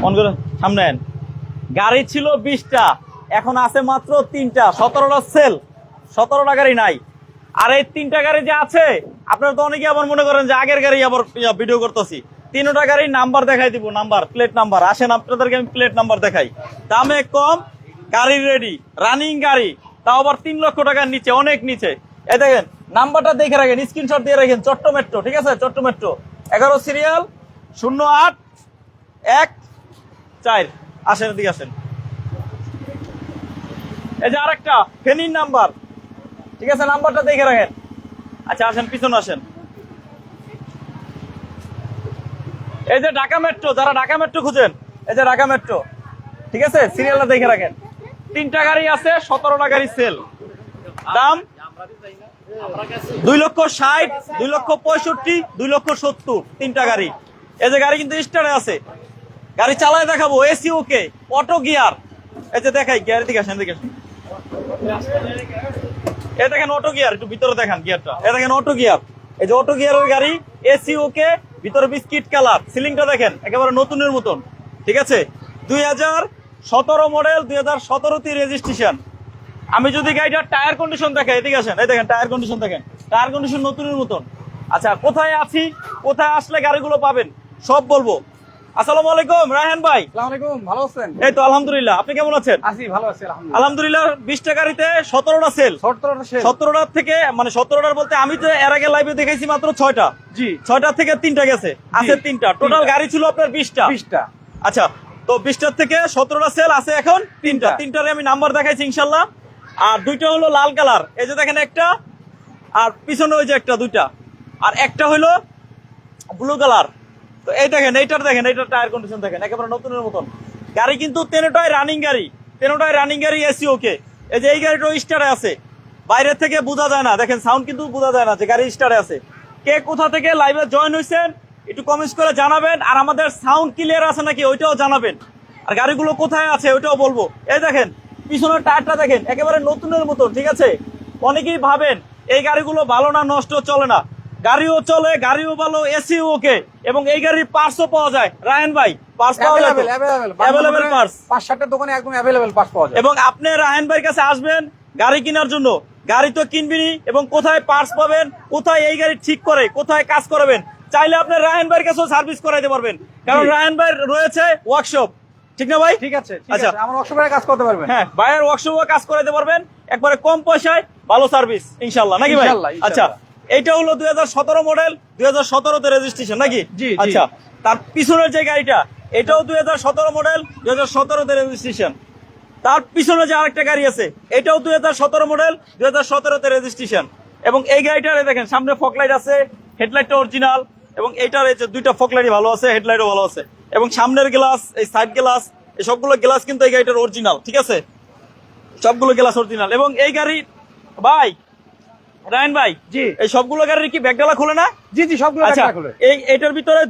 On করে সামনে আন। গাড়ি ছিল 20টা, এখন আছে মাত্র 3টা। 17টা সেল, 17টা গাড়ি নাই। আর এই 3টা গাড়ি যে আছে, আপনারা তো অনেকে আবার মনে করেন যে আগের গাড়ি আবার ভিডিও করতেছি। 3টা গাড়ির নাম্বার দেখাই দিব, নাম্বার, প্লেট নাম্বার। আসেন আপনাদেরকে আমি প্লেট নাম্বার দেখাই। দামে কম, গাড়ি রেডি, রানিং গাড়ি, তাও আবার 3 লক্ষ টাকার নিচে, অনেক নিচে। এই দেখেন নাম্বারটা দেখে রাখেন, স্ক্রিনশট দিয়ে রাখেন। চট্ট মেট্রো, ঠিক আছে? চট্ট মেট্রো 11 সিরিয়াল 0814। আসেন এদিকে আসেন। এই যে আরেকটা ফেনীর নাম্বার, ঠিক আছে? নাম্বারটা দেখে রাখেন। আচ্ছা আসেন, পিছনে আসেন। এই যে ঢাকা মেট্রো, যারা ঢাকা মেট্রো খুঁজেন, এই যে ঢাকা মেট্রো, ঠিক আছে? সিরিয়ালটা দেখে রাখেন। 3টা গাড়ি আছে, 17টা গাড়ি সেল। দাম 2,60,000, 2,65,000, 2,70,000, 3টা গাড়ি। এই যে গাড়ি কিন্তু স্টারে আছে, গাড়ি চালায় দেখাবো। AC okay, auto gear. এই যে দেখাই গিয়ার, দিকে আসেন, দিকে আসেন। এই দেখেন অটো গিয়ার, একটু ভিতরে দেখান গিয়ারটা। এই দেখেন অটো গিয়ার, এই যে অটো গিয়ারের গাড়ি, এসি ওকে, ভিতরে বিস্কিট কালার, সিলিংটা দেখেন একেবারে নতুনের মতন, ঠিক আছে? 2017 মডেল, 2017তে রেজিস্ট্রেশন। আমি যদি গাড়িটার টায়ার কন্ডিশন দেখাই, এদিকে আসেন। এই দেখেন টায়ার কন্ডিশন দেখেন, টায়ার কন্ডিশন নতুনের মতন। আচ্ছা, কোথায় আছি, কোথায় আসলে গাড়িগুলো পাবেন সব বলবো। আসসালামু আলাইকুম রায়হান ভাই। আসসালামু আলাইকুম, ভালো আছেন? এই তো আলহামদুলিল্লাহ, আপনি কেমন আছেন? আছি, ভালো আছি আলহামদুলিল্লাহ। আলহামদুলিল্লাহ। 20টা গাড়িতে 17টা সেল। 17টা থেকে, মানে 17টার বলতে আমি তো এর আগে লাইভে দেখাইছি মাত্র 6টা। জি, 6টা থেকে 3টা গেছে, আছে 3টা। টোটাল গাড়ি ছিল আপনার 20টা। আচ্ছা, তো 20টার থেকে 17টা সেল আছে এখন 3টা। 3টারে আমি নাম্বার দেখাইছি ইনশাল্লাহ। আর 2টা হলো লাল কালার, এই যে দেখেন একটা, আর পিছনে ওই যে একটা, 2টা। আর একটা হলো ব্লু কালার। তো এই দেখেন, এইটার দেখেন, এইটার টায়ার কন্ডিশন দেখেন একেবারে নতুনের মতন। গাড়ি কিন্তু 3টাই রানিং গাড়ি, 3টাই রানিং গাড়ি, এসি ওকে। এই যে এই গাড়িটা স্টারে আছে, বাইরে থেকে বোঝা যায় না, দেখেন সাউন্ড কিন্তু বোঝা যায় না যে গাড়ি স্টারে আছে। কে কোথা থেকে লাইভে জয়েন হয়েছেন একটু কমেন্টস করে জানাবেন, আর আমাদের সাউন্ড ক্লিয়ার আছে নাকি ওইটাও জানাবেন, আর গাড়িগুলো কোথায় আছে ওইটাও বলবো। এই দেখেন পিছনের টায়ারটা দেখেন একেবারে নতুনের মতন, ঠিক আছে? অনেকেই ভাবেন এই গাড়িগুলো ভালো না, নষ্ট, চলে না। গাড়িও চলে, গাড়িও ভালো, এসি ওকে, এবং এই গাড়ির পার্টসও পাওয়া যায়। রায়হান ভাই, পার্টস পাওয়া যায়? অ্যাভেলেবল পার্টস 5-7টা দোকানে একদম অ্যাভেলেবল পার্টস পাওয়া যায়। এবং আপনি রায়হান ভাইয়ের কাছে আসবেন গাড়ি কেনার জন্য, গাড়ি তো কিনবেনই, এবং কোথায় পার্টস পাবেন, কোথায় এই গাড়ি ঠিক করে, কোথায় কাজ করাবেন, চাইলে আপনি রায়হান ভাইয়ের কাছেও সার্ভিস করাইতে পারবেন, কারণ রায়হান ভাই রয়েছে ওয়ার্কশপ, ঠিক না ভাই? ঠিক আছে, আচ্ছা, আমার ওয়ার্কশপে কাজ করতে পারবেন। হ্যাঁ, ভাইয়ের ওয়ার্কশপে কাজ করাইতে পারবেন, একবারে কম পয়সায় ভালো সার্ভিস ইনশাআল্লাহ, নাকি ভাই? আচ্ছা, এইটা হলো 2017 মডেল, 2017তে রেজিস্ট্রেশন, নাকি? জি। আচ্ছা, তার পিছনের যে গাড়িটা, এটাও 2017 মডেল, 2017তে রেজিস্ট্রেশন। তার পিছনে যে আরেকটা গাড়ি আছে, এটাও 2017 মডেল, 2017তে রেজিস্ট্রেশন। এবং এই গাড়িটারে দেখেন সামনে ফকলাইট আছে, হেডলাইটটা অরিজিনাল, এবং এইটার এই যে 2টা ফকলাইটই ভালো আছে, হেডলাইটও ভালো আছে, এবং সামনের গ্লাস, এই সাইড গ্লাস, এই সবগুলো গ্লাস কিন্তু এই গাড়িটার অরিজিনাল, ঠিক আছে? সবগুলো গ্লাস অরিজিনাল। এবং এই গাড়ি ভাই, রায়হান ভাই, জি, এই সবগুলো গাড়ির কি ব্যাকডালা খোলে না? জি, সবগুলো ব্যাকডালা খোলে। এইটার ভিতরে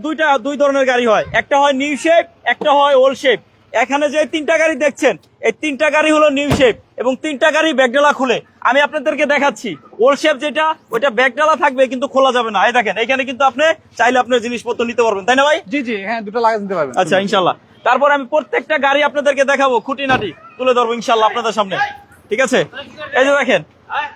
দুই ধরনের গাড়ি হয়, একটা হয় নিউ শেপ, একটা হয় ওল্ড শেপ। এখানে যে 3টা গাড়ি দেখছেন, এই 3টা গাড়ি হলো নিউ শেপ, এবং 3টা গাড়ি ব্যাকডালা খুলে। আমি আপনাদেরকে দেখাচ্ছি ওল্ড শেপ যেটা, ওইটা ব্যাকডালা থাকবে কিন্তু খোলা যাবে না। এই দেখেন, এখানে কিন্তু আপনি চাইলে আপনার জিনিসপত্র নিতে পারবেন, তাই না ভাই? জি, হ্যাঁ, দুটো লাগাই দিতে পারবেন। আচ্ছা, ইনশাল্লাহ। তারপর আমি প্রত্যেকটা গাড়ি আপনাদেরকে দেখাবো, খুঁটিনাটি তুলে ধরবো ইনশাল্লাহ আপনাদের সামনে, ঠিক আছে? এই যে দেখেন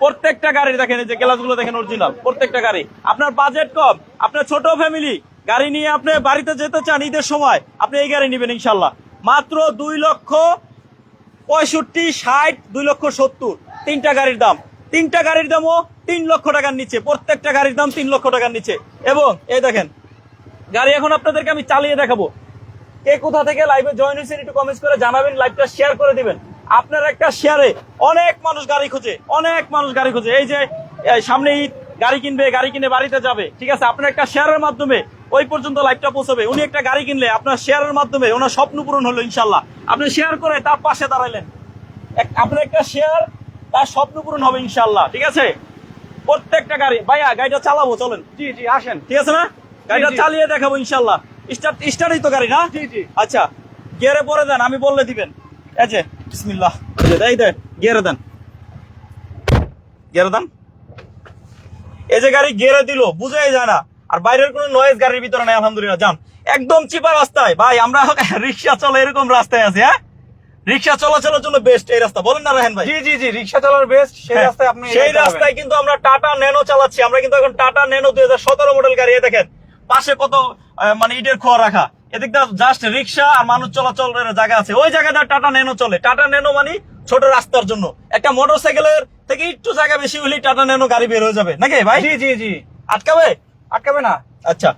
প্রত্যেকটা গাড়ি দেখেন, এই যে গ্লাসগুলো দেখেন অরিজিনাল, প্রত্যেকটা গাড়ি। আপনার বাজেট কম, আপনার ছোট ফ্যামিলি, গাড়ি নিয়ে আপনি বাড়িতে যেতে চান ঈদের সময়, আপনি এই গাড়ি নেবেন ইনশাল্লাহ। মাত্র 2,65,000, 60, 2,70,000, 3টা গাড়ির দাম। 3টা গাড়ির দামও 3 লক্ষ টাকার নিচে, প্রত্যেকটা গাড়ির দাম 3 লক্ষ টাকার নিচে। এবং এই দেখেন গাড়ি এখন আপনাদেরকে আমি চালিয়ে দেখাবো। কে কোথা থেকে লাইভে জয়েন হয়েছেন একটু কমেন্টস করে জানাবেন, লাইভটা শেয়ার করে দিবেন। আপনার একটা শেয়ারে অনেক মানুষ গাড়ি খোঁজে, অনেক মানুষ গাড়ি খোঁজে। এই যে সামনে ঈদ, গাড়ি কিনবে, গাড়ি কিনে বাড়িতে যাবে, ঠিক আছে? আপনার একটা শেয়ারের মাধ্যমে ওই পর্যন্ত লাইভটা পৌঁছবে। উনি একটা গাড়ি কিনলে আপনার শেয়ারের মাধ্যমে ওনার স্বপ্ন পূরণ হলো ইনশাল্লাহ। আপনি শেয়ার করে তার পাশে দাঁড়াইলেন, আপনার একটা শেয়ার, তার স্বপ্ন পূরণ হবে ইনশাল্লাহ, ঠিক আছে? প্রত্যেকটা গাড়ি, ভাইয়া গাড়িটা চালাবো, চলেন। জি, আসেন, ঠিক আছে না? গাড়িটা চালিয়ে দেখাবো ইনশাল্লাহ। স্টার্টই তো গাড়ি না? জি। আচ্ছা, গিয়ারে পরে দেন, আমি বললে দিবেন। এই যে বিসমিল্লাহ, এই দেন গিয়ারে দেন, গিয়ারে দেন। এই যে গাড়ি গিয়ারে দিল, বুঝাই যায় না, আর বাইরের কোনো নয়েজ গাড়ির ভিতরে নাই আলহামদুলিল্লাহ। যান, একদম চিপা রাস্তায় ভাই, আমরা রিক্সা চলে এরকম রাস্তায় আছি। হ্যাঁ, রিক্সা চলাচলের জন্য বেস্ট এই রাস্তা, বলেন না রাহেন ভাই? জি জি জি, রিক্সা চালানোর বেস্ট সেই হ্যাঁ, রাস্তায় আপনি সেই রাস্তায় কিন্তু আমরা টাটা ন্যানো চালাচ্ছি। আমরা কিন্তু এখন টাটা ন্যানো 2017 মডেল গাড়ি। এই দেখেন পাশে কত মানে ইটের খোয়া রাখা, এদিক দিয়ে জাস্ট রিক্সা আর মানুষ চলাচলের জায়গা আছে। ওই জায়গাটা টাটা ন্যানো চলে। টাটা ন্যানো মানে ছোট রাস্তার জন্য। একটা মোটরসাইকেলের থেকে একটু জায়গা বেশি হলেই টাটা ন্যানো গাড়ি বের হয়ে যাবে নাকি ভাই? জি জি জি, আটকাবে? আটকাবে না। আচ্ছা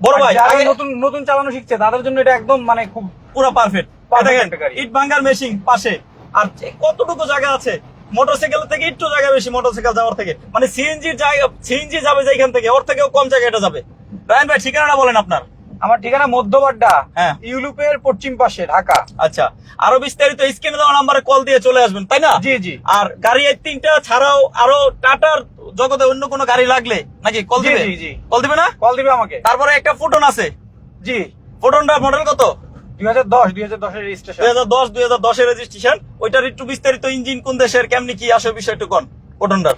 বড় ভাই, যারা আগে নতুন নতুন চালানো শিখছে তাদের জন্য এটা একদম মানে খুব পুরো পারফেক্ট। Perfect দেখেন একটা গাড়ি। ইট ভাঙ্গার মেশিন পাশে, আর কতটুকু জায়গা আছে মোটরসাইকেল থেকে একটু জায়গা বেশি মোটরসাইকেল যাওয়ার থেকে, মানে সিএনজি জায়গা, সিএনজি যাবে যেখান থেকে ওর থেকেও কম জায়গা এটা যাবে। রায়ন ভাই ঠিকানাটা বলেন আপনার। আমার ঠিকানা মধ্যবাড্ডা, হ্যাঁ। ইউরোপের পশ্চিম পাশে, ঢাকা। আচ্ছা, আরো বিস্তারিত স্ক্রিনে দেওয়া নাম্বারে কল দিয়ে চলে আসবেন, তাই না? জি জি আর গাড়ি এই তিনটা ছাড়াও আরো টাটার জগতে অন্য কোনো গাড়ি লাগলে নাকি কল জি দিবে? জি জি, কল দিবে না? কল দিবে আমাকে। তারপরে একটা ফুটন আছে, জি, ফুটনটা মডেল কত? 2010 এর রেজিস্ট্রেশন। 2010 এর রেজিস্ট্রেশন। ওইটার একটু বিস্তারিত ইঞ্জিন কোন দেশের, কেমনি কি আসে বিষয়টা কোন ফুটনটার।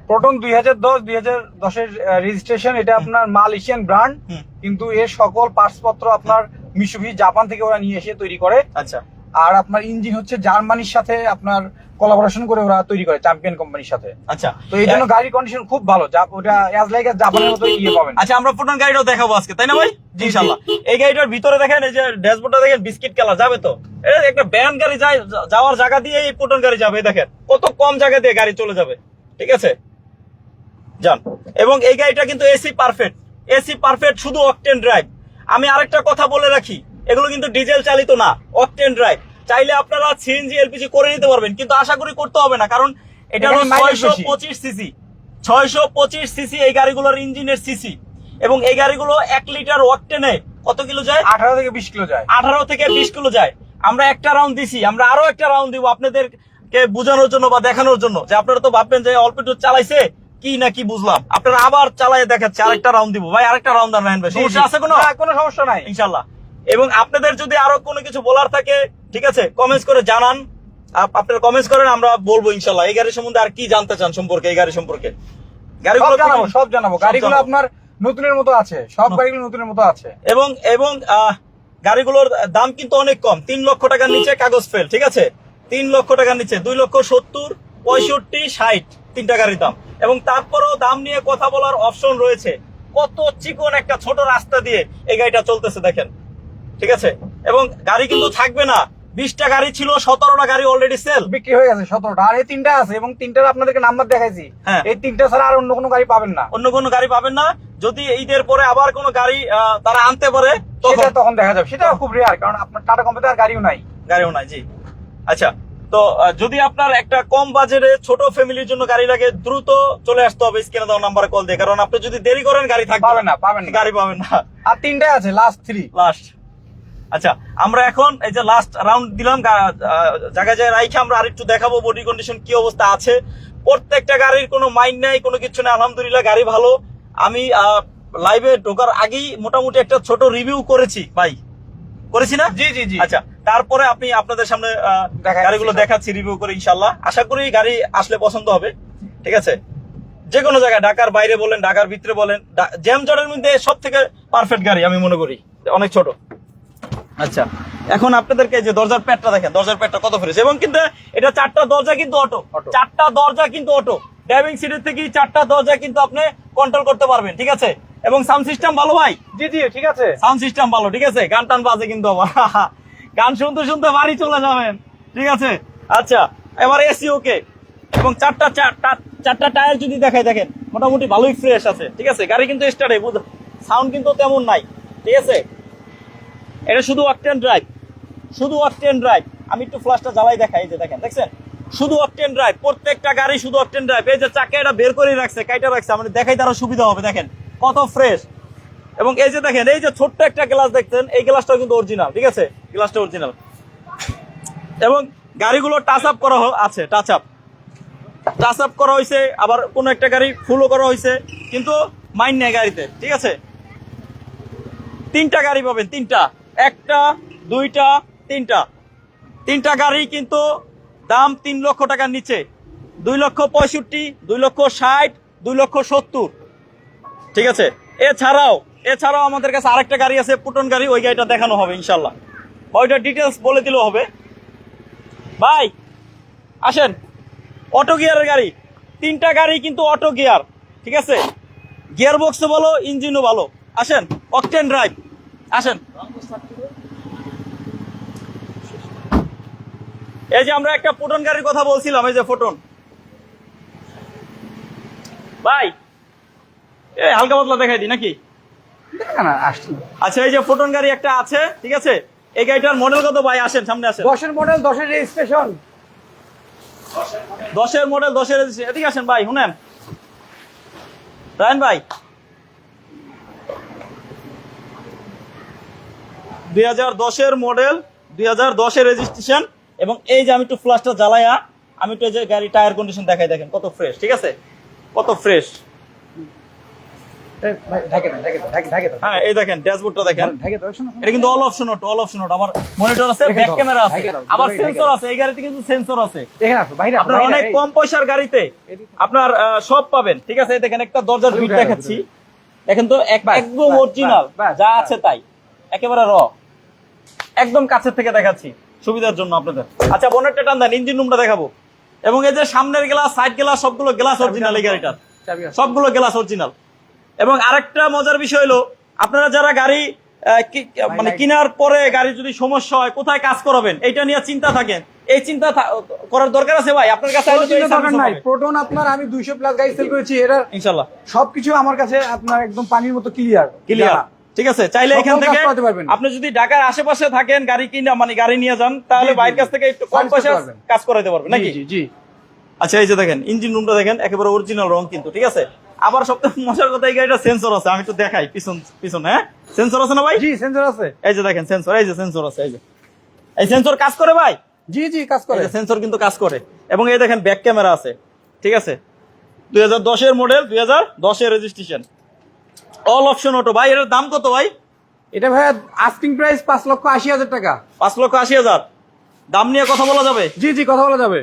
প্রোটন 2010 এর রেজিস্ট্রেশন। এটা আপনার মালয়েশিয়ান ব্র্যান্ড, হুম। কিন্তু এর সকল পার্টস পত্র আপনার মিশুবি জাপান থেকে ওরা নিয়ে এসে তৈরি করে। আচ্ছা আর আপনার ইঞ্জিন হচ্ছে জার্মানির সাথে আপনার কোলাবোরেশন করে ওরা তৈরি করে, চ্যাম্পিয়ন কোম্পানির সাথে। আচ্ছা, তো এই জন্য গাড়ির কন্ডিশন খুব ভালো। ওটা অ্যাজ লাইক জাপানের মতো ইয়ে পাবেন। আচ্ছা আমরা ফুটন গাড়িটাও দেখাবো আজকে, তাই না ভাই? জি, ইনশাআল্লাহ। এই গাড়িটার ভিতরে দেখেন, এই যে ড্যাশবোর্ডটা দেখেন বিস্কিট কালার, যাবে তো? এটা একটা ব্যান গাড়ি যায়, যাওয়ার জায়গা দিয়ে এই ফুটন গাড়ি যাবে। এই দেখেন কত কম জায়গা দিয়ে গাড়ি চলে যাবে, ঠিক আছে যান। এবং এই গাড়িটা কিন্তু এসি পারফেক্ট, এসি পারফেক্ট, শুধু অকটেন ড্রাইভ। আমি আরেকটা কথা বলে রাখি, এগুলো কিন্তু ডিজেল চালিত না, অকটেন ড্রাইভ। চাইলে আপনারা সিএনজি এলপিজি করে নিতে পারবেন, কিন্তু আশা করি করতে হবে না, কারণ এটা হলো এখানে mileage বেশি। 625 সিসি। 625 সিসি এই গাড়িগুলোর ইঞ্জিনের সিসি। এবং এই গাড়িগুলো 1 লিটার অকটেনে কত কিলো যায়? 18 থেকে 20 কিলো যায়। 18 থেকে 20 কিলো যায়। আমরা একটা রাউন্ড দিছি, আমরা আরো একটা রাউন্ড দিব আপনাদেরকে বোঝানোর জন্য বা দেখানোর জন্য, যে আপনারা তো ভাববেন যে অল্প একটু চালাইছে কি না কি বুঝলাম, আপনারা আবার চালায় দেখাচ্ছে, আরেকটা রাউন্ড দিব ভাই, আরেকটা রাউন্ড দেন ভাই, সমস্যা আছে কোনো? না, কোনো সমস্যা নাই ইনশাআল্লাহ। এবং আপনাদের যদি আরো কোনো কিছু বলার থাকে, ঠিক আছে, কমেন্টস করে জানান। আপনারা কমেন্টস করেন, আমরা বলবো ইনশাআল্লাহ এই গাড়ির সম্বন্ধে আর কি জানতে চান সম্পর্কে, এই গাড়ি সম্পর্কে। গাড়িগুলো সব জানাবো। গাড়িগুলো জানাবো। আপনার নতুনের মতো আছে, সব গাড়িগুলো নতুনের মতো আছে। এবং এবং গাড়িগুলোর দাম কিন্তু অনেক কম, 3 লক্ষ টাকার নিচে কাগজ ফেল, ঠিক আছে? 3 লক্ষ টাকার নিচে, 2,70,000, 65, 60 তিনটা গাড়ির দাম। এবং তারপরেও দাম নিয়ে কথা বলার অপশন রয়েছে। কত চিকন একটা ছোট রাস্তা দিয়ে এই গাড়িটা চলতেছে দেখেন, ঠিক আছে? এবং গাড়ি কিন্তু থাকবে না, 20টা গাড়ি ছিল, 17টা গাড়ি অলরেডি সেল, বিক্রি হয়ে গেছে 17টা। আর এই তিনটা আছে, এবং তিনটার আপনাদেরকে নাম্বার দেখাইছি। হ্যাঁ। এই তিনটা ছাড়া আর অন্য কোনো গাড়ি পাবেন না। অন্য কোনো গাড়ি পাবেন না। যদি ঈদের পরে আবার কোনো গাড়ি তারা আনতে পারে সেটা তখন দেখা যাবে, সেটা খুব রেয়ার, কারণ আপনার টাটা কোম্পানিতে আর গাড়িও নাই। গাড়িও নাই। জি আচ্ছা, তো যদি আপনার একটা কম বাজেটে ছোট ফ্যামিলির জন্য গাড়ি লাগে, দ্রুত চলে আসতে হবে স্ক্রিনে দেওয়া নাম্বারে কল দিয়ে, কারণ আপনি যদি দেরি করেন গাড়ি থাকবে পাবেন না, পাবেন না। গাড়ি পাবেন না। আর তিনটাই আছে, লাস্ট 3। লাস্ট। আচ্ছা আমরা এখন এই যে লাস্ট রাউন্ড দিলাম, জায়গায় জায়গায় রাইখে আমরা আরেকটু দেখাবো বডি কন্ডিশন কি অবস্থা আছে। প্রত্যেকটা গাড়ির কোনো মাইন্ড নাই, কোনো কিছু নেই, আলহামদুলিল্লাহ গাড়ি ভালো। আমি লাইভে ঢোকার আগেই মোটামুটি একটা ছোট রিভিউ করেছি ভাই, করেছি না? জি জি জি। আচ্ছা, তারপরে আপনি আপনাদের সামনে দেখাচ্ছি গাড়িগুলো সব। দেখাচ্ছি রিভিউ করে ইনশাল্লাহ। আশা করি গাড়ি আসলে পছন্দ হবে, ঠিক আছে? যে কোনো জায়গায়, ঢাকার বাইরে বলেন, ঢাকার ভিতরে বলেন, জ্যামজটের মধ্যে সব থেকে পারফেক্ট গাড়ি আমি মনে করি, অনেক ছোট। আচ্ছা এখন আপনাদেরকে যে দরজার প্যাডটা দেখেন, দরজার প্যাডটা কত ফ্রেশ। এবং কিন্তু এটা 4টা দরজা কিন্তু অটো, 4টা দরজা কিন্তু অটো। ড্রাইভিং সিটের থেকে 4টা দরজা কিন্তু আপনি কন্ট্রোল করতে পারবেন, ঠিক আছে? এবং সাউন্ড সিস্টেম ভালো ভাই। জি জি, ঠিক আছে। সাউন্ড সিস্টেম ভালো, ঠিক আছে? গান টান বাজে কিন্তু আবার গান শুনতে শুনতে বাড়ি চলে যাবেন, ঠিক আছে? আচ্ছা এবার এসি ওকে। এবং চারটা টায়ার যদি দেখাই, দেখেন মোটামুটি ভালোই ফ্রেশ আছে, ঠিক আছে? গাড়ি কিন্তু স্টার্টে, সাউন্ড কিন্তু তেমন নাই, ঠিক আছে? এটা শুধু অকটেন ড্রাইভ, শুধু অকটেন ড্রাইভ। আমি একটু ফ্ল্যাশটা জ্বালাই দেখাই, এই যে দেখেন, দেখছেন শুধু অকটেন ড্রাইভ, প্রত্যেকটা গাড়ি শুধু অকটেন ড্রাইভ। এই যে চাকা এটা বের করে রাখছে, কাইটা রাখছে, আমাদের দেখাই তারা সুবিধা হবে, দেখেন কত ফ্রেশ। এবং এই যে দেখেন, এই যে ছোট্ট একটা গ্লাস দেখছেন, এই গ্লাসটাও কিন্তু অরিজিনাল, ঠিক আছে? গ্লাসটা অরিজিনাল। এবং গাড়িগুলো টাচ আপ করা আছে, টাচ আপ করা হয়েছে, আবার কোন একটা গাড়ি ফুলও করা হয়েছে, কিন্তু মাইন নেই গাড়িতে, ঠিক আছে? 3টা গাড়ি পাবেন, 3টা, 1টা 2টা 3টা, 3টা গাড়ি কিন্তু দাম 3 লক্ষ টাকার নিচে, 2,65,000, 2,60,000, 2,70,000, ঠিক আছে? এছাড়াও এছাড়াও আমাদের কাছে আরেকটা গাড়ি আছে পুটন গাড়ি, ওই গাড়িটা দেখানো হবে ইনশাল্লাহ। ওইটার ডিটেলস বলে দিলেও হবে। ভাই আসেন, অটো গিয়ারের গাড়ি, 3টা গাড়ি কিন্তু অটো গিয়ার, ঠিক আছে? গিয়ার বক্সও ভালো, ইঞ্জিনও ভালো। আসেন, অকটেন ড্রাইভ, আসেন। এই যে আমরা একটা পুটন গাড়ির কথা বলছিলাম, এই যে ফুটন ভাই, এই হালকা পাতলা দেখাই দিই নাকি? দেখেন না আসছে। আচ্ছা, এই যে ফুটন গাড়ি একটা আছে, ঠিক আছে? এই গাড়িটার মডেল কত ভাই? আসেন সামনে আসেন। 10-এর মডেল, 10-এর রেজিস্ট্রেশন। 10-এর মডেল, 10-এর রেজিস্ট্রেশন। এদিকে আসেন ভাই, শুনেন রায়ন ভাই, 2010-এর মডেল, 2010-এর রেজিস্ট্রেশন। এবং এই যে আমি একটু ফ্ল্যাশটা জ্বালাইয়া আমি একটু এই যে গাড়ি টায়ার কন্ডিশন দেখাই, দেখেন কত ফ্রেশ, ঠিক আছে? কত ফ্রেশ। হ্যাঁ, এই দেখেন ড্যাশবোর্ডটা দেখেন, এটা কিন্তু all option auto, all option auto. আমার মনিটর আছে, ব্যাক ক্যামেরা আছে, আবার সেন্সর আছে। এই গাড়িতে কিন্তু সেন্সর আছে। আপনার অনেক কম পয়সার গাড়িতে আপনার সব পাবেন, ঠিক আছে? এই দেখেন একটা দরজার বিট দেখাচ্ছি, দেখেন তো একদম অরিজিনাল, যা আছে তাই, একেবারে র, একদম কাছের থেকে দেখাচ্ছি সুবিধার জন্য আপনাদের। আচ্ছা, বনেটটা টান দেন, ইঞ্জিন রুমটা দেখাবো। এবং এই যে সামনের গ্লাস, সাইড গ্লাস, সবগুলো গ্লাস অরিজিনাল এই গাড়িটার, সবগুলো গ্লাস অরিজিনাল। এবং আরেকটা মজার বিষয় হলো, আপনারা যারা গাড়ি মানে কেনার পরে গাড়ি যদি সমস্যা হয়, কোথায় কাজ করাবেন এইটা নিয়ে চিন্তা থাকেন, এই চিন্তা করার দরকার আছে ভাই আপনার কাছে? প্রোটন আপনার আমি 200 প্লাস গাড়ি সেল করেছি, এটা ইনশাআল্লাহ সবকিছু আমার কাছে আপনার একদম পানির মতো ক্লিয়ার। ঠিক আছে, চাইলে এখান থেকে আপনি যদি ঢাকার আশেপাশে থাকেন, গাড়ি কিনা মানে গাড়ি নিয়ে যান, তাহলে বাইরের কাছ থেকে একটু কম পয়সা কাজ করাইতে পারবেন নাকি? জি। আচ্ছা, এই যে দেখেন ইঞ্জিন রুমটা দেখেন, একেবারে অরিজিনাল রং কিন্তু, ঠিক আছে? আবার সবথেকে মজার কথা, এই গাড়িটা সেন্সর আছে, আমি একটু দেখাই পিছন। হ্যাঁ, সেন্সর আছে না ভাই? জি, সেন্সর আছে। এই যে দেখেন সেন্সর, এই যে সেন্সর আছে, এই সেন্সর কাজ করে ভাই। জি কাজ করে, সেন্সর কিন্তু কাজ করে। এবং এই দেখেন ব্যাক ক্যামেরা আছে, ঠিক আছে? 2010-এর মডেল, 2010-এর রেজিস্ট্রেশন, অল অপশন অটো। ভাই এটার দাম কত ভাই? এটা ভাই আস্কিং প্রাইস 5,80,000 টাকা। 5,80,000 দাম নিয়ে কথা বলা যাবে? জি কথা বলা যাবে।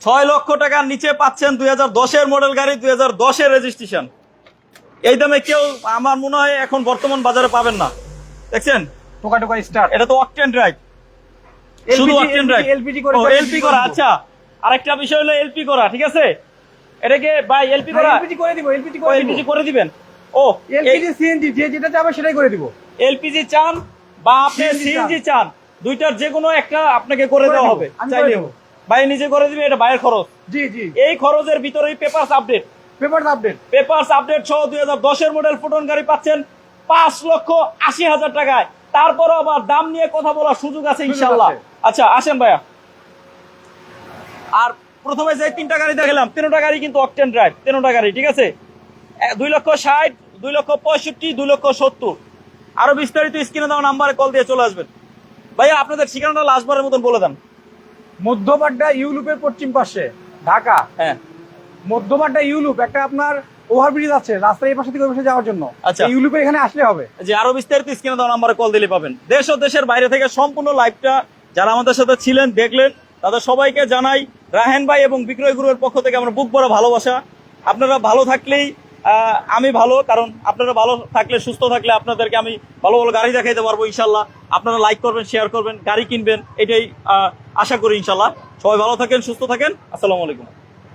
6 লক্ষ টাকার নিচে পাচ্ছেন 2010-এর মডেল গাড়ি, 2010-এর রেজিস্ট্রেশন। এই দামে কেউ আমার মনে হয় এখন বর্তমান বাজারে পাবেন না। দেখছেন টোকা স্টার্ট, এটা তো অকটেন ড্রাইভ, শুধু অকটেন ড্রাইভ, এলপি করা। আচ্ছা, আরেকটা বিষয় হলো এলপি করা, ঠিক আছে? এটাকে ভাই এলপি করা, এলপিজি করে দিব, এলপিজি করে দিবেন। ও এলপিজি সিএনজি যেটা চাবে সেটাই করে দিব। এলপিজি চান বা আপনি সিএনজি চান, দুইটার যে কোনো একটা আপনাকে করে দেওয়া হবে চাইলে। ভাই নিজে করে দিবে, এটা ভাইয়ের খরচ। জি এই খরচের ভিতরেই পেপারস আপডেট সহ 2010-এর মডেল ফুটন গাড়ি পাচ্ছেন 5,80,000 টাকায়। তারপরও আবার দাম নিয়ে কথা বলার সুযোগ আছে ইনশাআল্লাহ। আচ্ছা আসেন ভাইয়া। আর প্রথমে যে 3টা গাড়ি দেখালাম, 3টা গাড়ি কিন্তু অকটেন ড্রাইভ, 3টা গাড়ি, ঠিক আছে? 2,60,000, 2,65,000, 2,70,000। আরো বিস্তারিত স্ক্রিনে দেওয়া নাম্বারে কল দিয়ে চলে আসবেন। ভাইয়া আপনাদের ঠিকানাটা লাস্টবারের মতন বলে দেন। মধ্যপাড্ডা ইউলুপের পশ্চিম পাশে, ঢাকা। হ্যাঁ, মধ্যপাড্ডা ইউলুপ, একটা আপনার ওভারব্রিজ আছে রাস্তার এই পাশে থেকে ওই পাশে যাওয়ার জন্য। আচ্ছা, ইউলুপের এখানে আসলে হবে। যে আরো বিস্তারিত স্ক্রিনে দেওয়া নাম্বারে কল দিলে পাবেন। দেশ ও দেশের বাইরে থেকে সম্পূর্ণ লাইভটা যারা আমাদের সাথে ছিলেন, দেখলেন, তাদের সবাইকে জানাই রাহেন ভাই এবং বিক্রয় গুরুর পক্ষ থেকে আমরা বুক ভরা ভালোবাসা। আপনারা ভালো থাকলেই আমি ভালো, কারণ আপনারা ভালো থাকলে, সুস্থ থাকলে আপনাদেরকে আমি ভালো ভালো গাড়ি দেখাইতে পারবো ইনশাল্লাহ। আপনারা লাইক করবেন, শেয়ার করবেন, গাড়ি কিনবেন, এটাই আশা করি ইনশাল্লাহ। সবাই ভালো থাকেন, সুস্থ থাকেন। আসসালামু আলাইকুম।